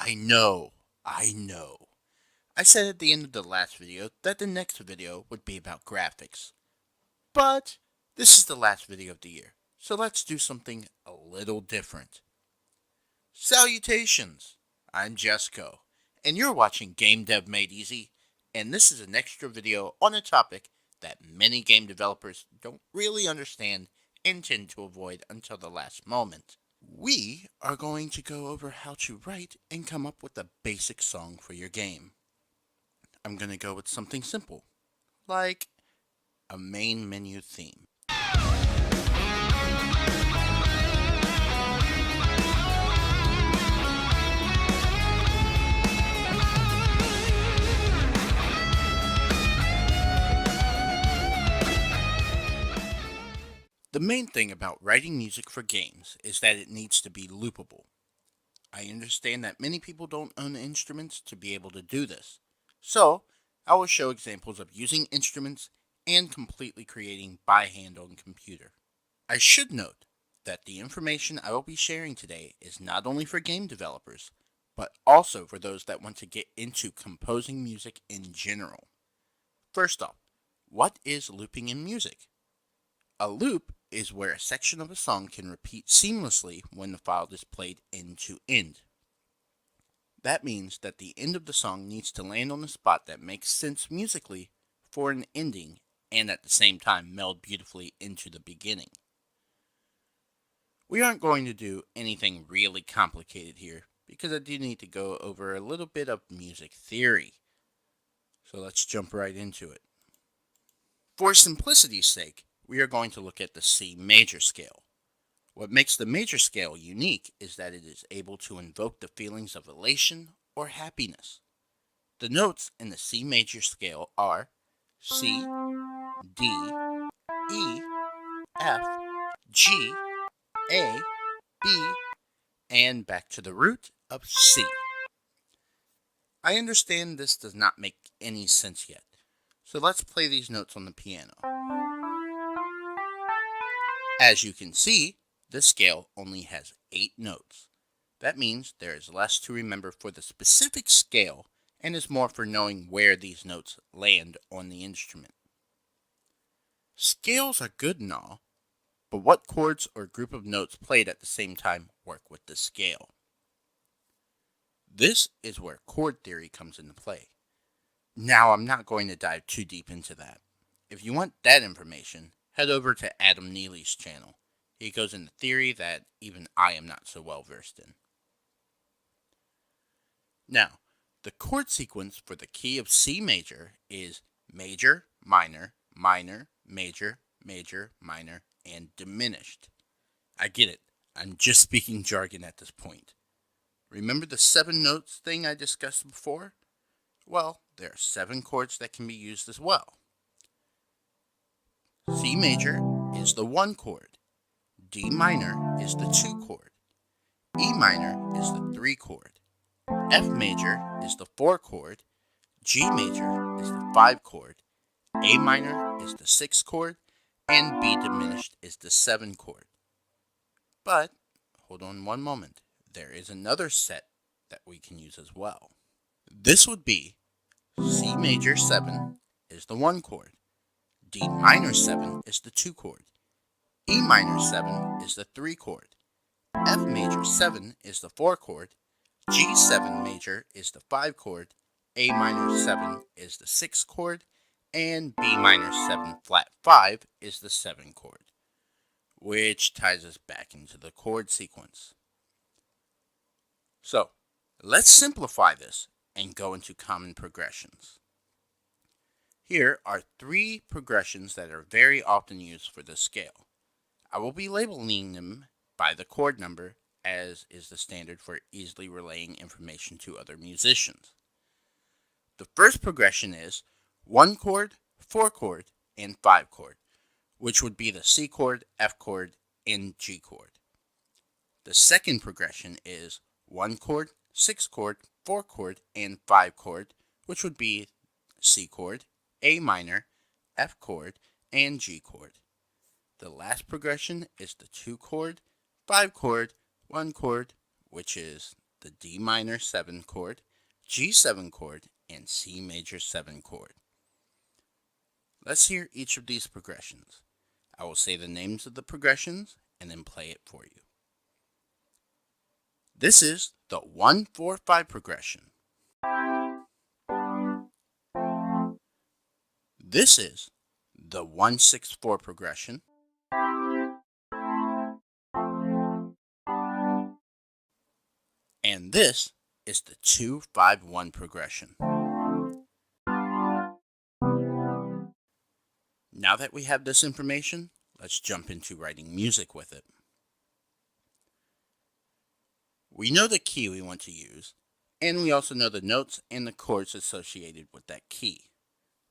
I know, I know. I said at the end of the last video that the next video would be about graphics. But this is the last video of the year, so let's do something a little different. Salutations! I'm Jesco, and you're watching Game Dev Made Easy, and this is an extra video on a topic that many game developers don't really understand and tend to avoid until the last moment. We are going to go over how to write and come up with a basic song for your game. I'm going to go with something simple, like a main menu theme. The main thing about writing music for games is that it needs to be loopable. I understand that many people don't own instruments to be able to do this, so I will show examples of using instruments and completely creating by hand on computer. I should note that the information I will be sharing today is not only for game developers, but also for those that want to get into composing music in general. First off, what is looping in music? A loop is where a section of a song can repeat seamlessly when the file is played end to end. That means that the end of the song needs to land on a spot that makes sense musically for an ending and at the same time meld beautifully into the beginning. We aren't going to do anything really complicated here because I do need to go over a little bit of music theory. So let's jump right into it. For simplicity's sake, we are going to look at the C major scale. What makes the major scale unique is that it is able to invoke the feelings of elation or happiness. The notes in the C major scale are C, D, E, F, G, A, B, and back to the root of C. I understand this does not make any sense yet, so let's play these notes on the piano. As you can see, this scale only has 8 notes. That means there is less to remember for the specific scale and is more for knowing where these notes land on the instrument. Scales are good and all, but what chords or group of notes played at the same time work with the scale? This is where chord theory comes into play. Now, I'm not going to dive too deep into that. If you want that information, head over to Adam Neely's channel. He goes into theory that even I am not so well versed in. Now, the chord sequence for the key of C major is major, minor, minor, major, major, minor, and diminished. I get it. I'm just speaking jargon at this point. Remember the 7 notes thing I discussed before? Well, there are 7 chords that can be used as well. C major is the 1 chord. D minor is the 2 chord. E minor is the 3 chord. F major is the 4 chord. G major is the 5 chord. A minor is the 6 chord. And B diminished is the 7 chord. But, hold on one moment. There is another set that we can use as well. This would be C major 7 is the 1 chord. D minor 7 is the 2 chord. E minor 7 is the 3 chord. F major 7 is the 4 chord. G7 major is the 5 chord. A minor 7 is the 6 chord. And B minor 7 flat 5 is the 7 chord, which ties us back into the chord sequence. So, let's simplify this and go into common progressions. Here are 3 progressions that are very often used for this scale. I will be labeling them by the chord number, as is the standard for easily relaying information to other musicians. The first progression is 1 chord, 4 chord, and 5 chord, which would be the C chord, F chord, and G chord. The second progression is 1 chord, 6 chord, 4 chord, and 5 chord, which would be C chord, A minor, F chord, and G chord. The last progression is the 2 chord, 5 chord, 1 chord, which is the D minor 7 chord, G7 chord, and C major 7 chord. Let's hear each of these progressions. I will say the names of the progressions and then play it for you. This is the 1-4-5 progression. This is the 1-6-4 progression. And this is the 2-5-1 progression. Now that we have this information, let's jump into writing music with it. We know the key we want to use, and we also know the notes and the chords associated with that key.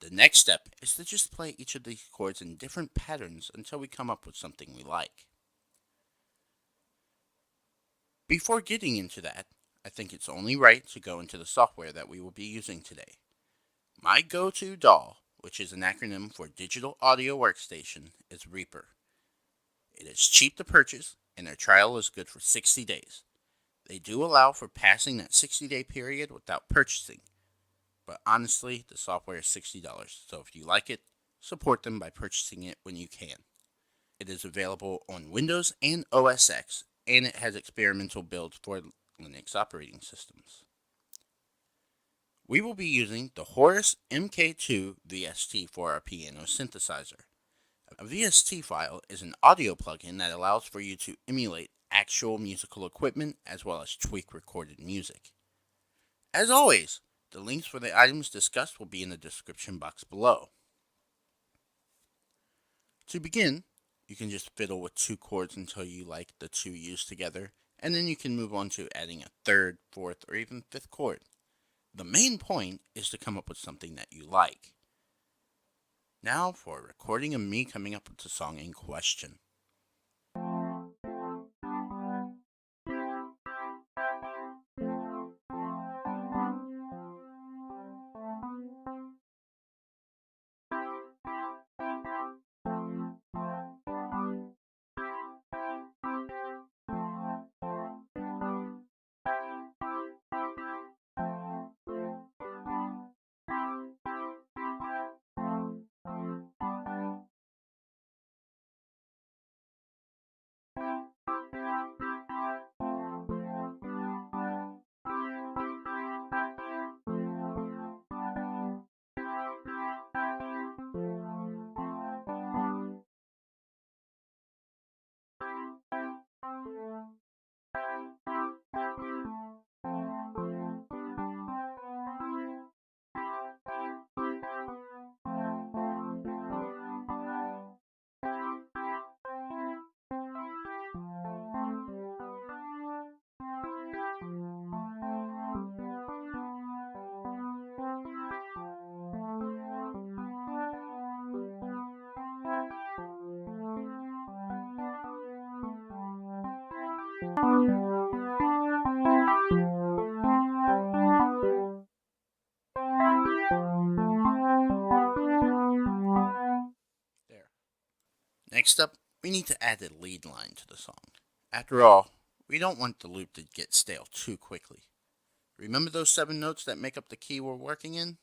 The next step is to just play each of these chords in different patterns until we come up with something we like. Before getting into that, I think it's only right to go into the software that we will be using today. My go-to DAW, which is an acronym for Digital Audio Workstation, is Reaper. It is cheap to purchase, and their trial is good for 60 days. They do allow for passing that 60-day period without purchasing, but honestly, the software is $60, so if you like it, support them by purchasing it when you can. It is available on Windows and OS X, and it has experimental builds for Linux operating systems. We will be using the Horus MK2 VST for our piano synthesizer. A VST file is an audio plugin that allows for you to emulate actual musical equipment as well as tweak recorded music. As always, the links for the items discussed will be in the description box below. To begin, you can just fiddle with 2 chords until you like the 2 used together, and then you can move on to adding a 3rd, 4th, or even 5th chord. The main point is to come up with something that you like. Now for a recording of me coming up with the song in question. There. Next up, we need to add a lead line to the song. After all, we don't want the loop to get stale too quickly. Remember those 7 notes that make up the key we're working in?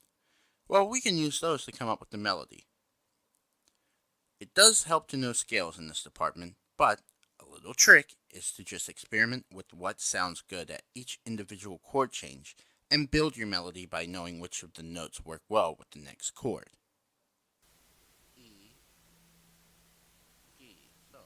Well, we can use those to come up with the melody. It does help to know scales in this department, but a little trick is to just experiment with what sounds good at each individual chord change and build your melody by knowing which of the notes work well with the next chord. E, G, so.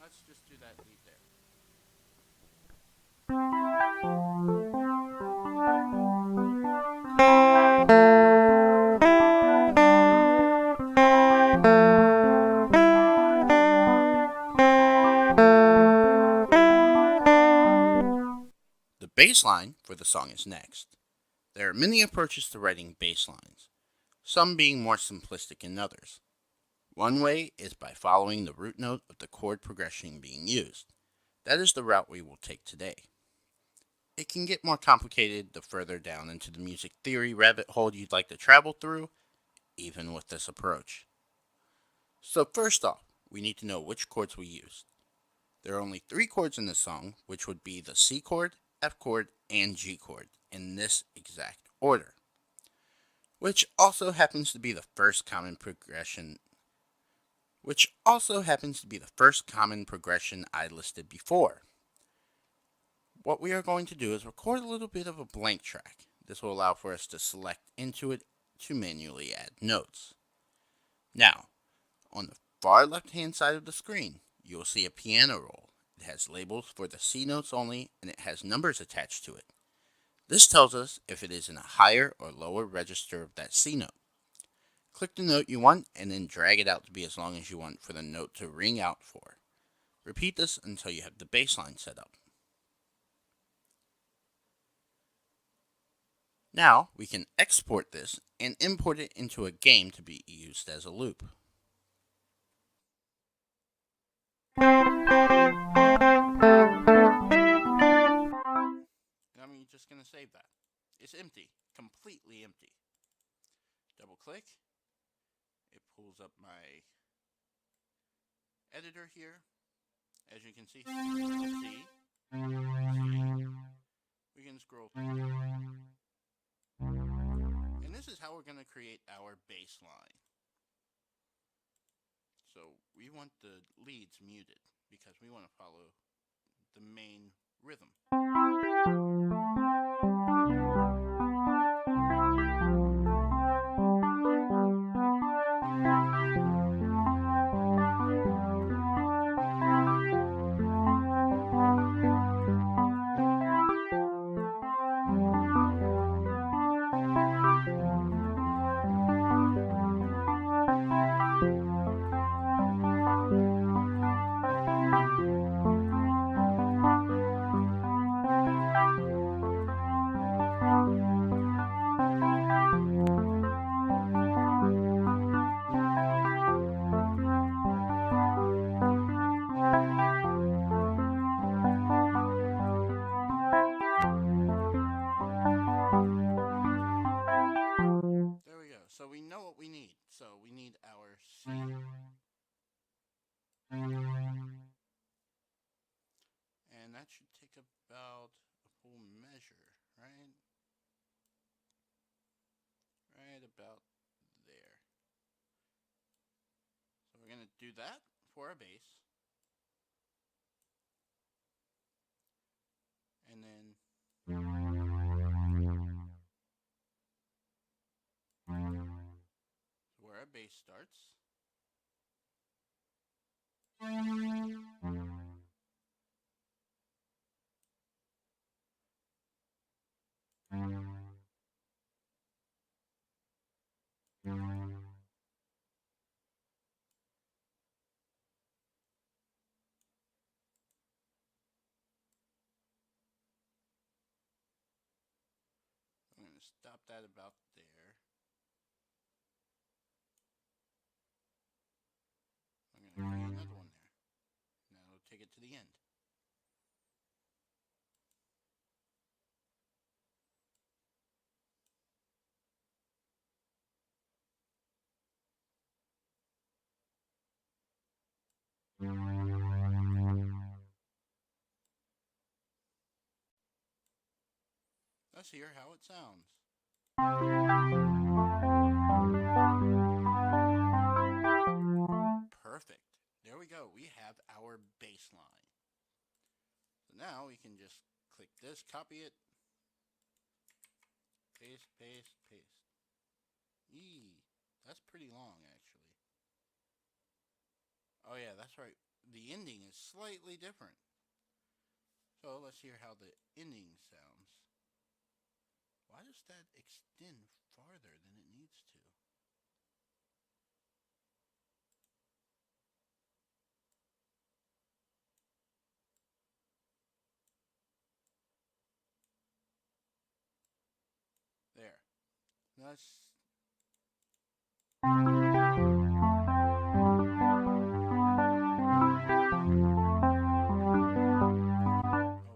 Let's just do that lead there. bass line for the song is next. There are many approaches to writing bass lines, some being more simplistic than others. One way is by following the root note of the chord progression being used. That is the route we will take today. It can get more complicated the further down into the music theory rabbit hole you'd like to travel through, even with this approach. So first off, we need to know which chords we used. There are only 3 chords in this song, which would be the C chord, F chord, and G chord, in this exact order. Which also happens to be the first common progression I listed before. What we are going to do is record a little bit of a blank track. This will allow for us to select into it to manually add notes. Now, on the far left hand side of the screen, you will see a piano roll. It has labels for the C notes only, and it has numbers attached to it. This tells us if it is in a higher or lower register of that C note. Click the note you want and then drag it out to be as long as you want for the note to ring out for. Repeat this until you have the bass line set up. Now we can export this and import it into a game to be used as a loop. I'm just going to save that. It's empty, completely empty. Double click. It pulls up my editor here. As you can see, we can scroll through. And this is how we're going to create our bass line. So we want the leads muted because we want to follow the main rhythm. There we go. So we know what we need. So we need our C. And that should take about a full measure, right? Right about there. So we're going to do that for our bass. And then where our bass starts. I'm going to stop that about there. I'm going to create another one there. Now it'll take it to the end. Let's hear how it sounds. Perfect. There we go. We have our bass line. So now we can just click this, copy it, paste, paste, paste. That's pretty long, actually. Oh yeah, that's right. The ending is slightly different. So let's hear how the ending sounds. Why does that extend farther than it needs to? Let's... Oh,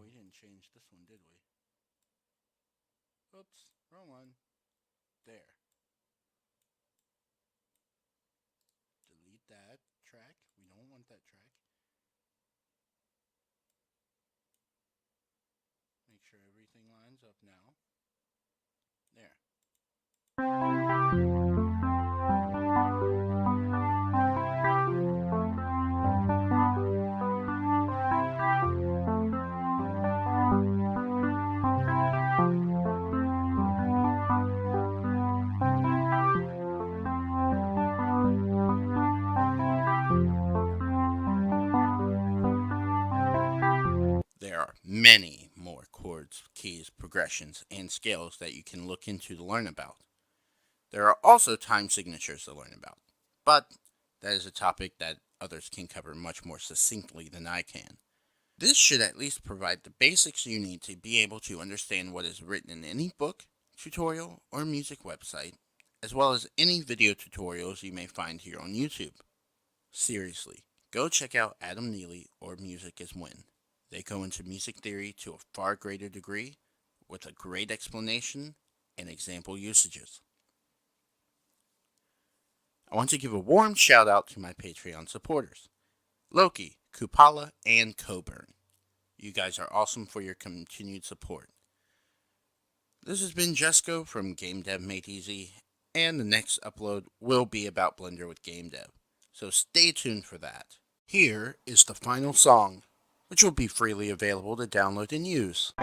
we didn't change this one, did we? Oops, wrong one. There. Delete that track. We don't want that track. Make sure everything lines up now. There. There are many more chords, keys, progressions, and scales that you can look into to learn about. There are also time signatures to learn about, but that is a topic that others can cover much more succinctly than I can. This should at least provide the basics you need to be able to understand what is written in any book, tutorial, or music website, as well as any video tutorials you may find here on YouTube. Seriously, go check out Adam Neely or Music is When. They go into music theory to a far greater degree, with a great explanation and example usages. I want to give a warm shout out to my Patreon supporters, Loki, Kupala, and Coburn. You guys are awesome for your continued support. This has been Jesco from Game Dev Made Easy, and the next upload will be about Blender with Game Dev, so stay tuned for that. Here is the final song, which will be freely available to download and use.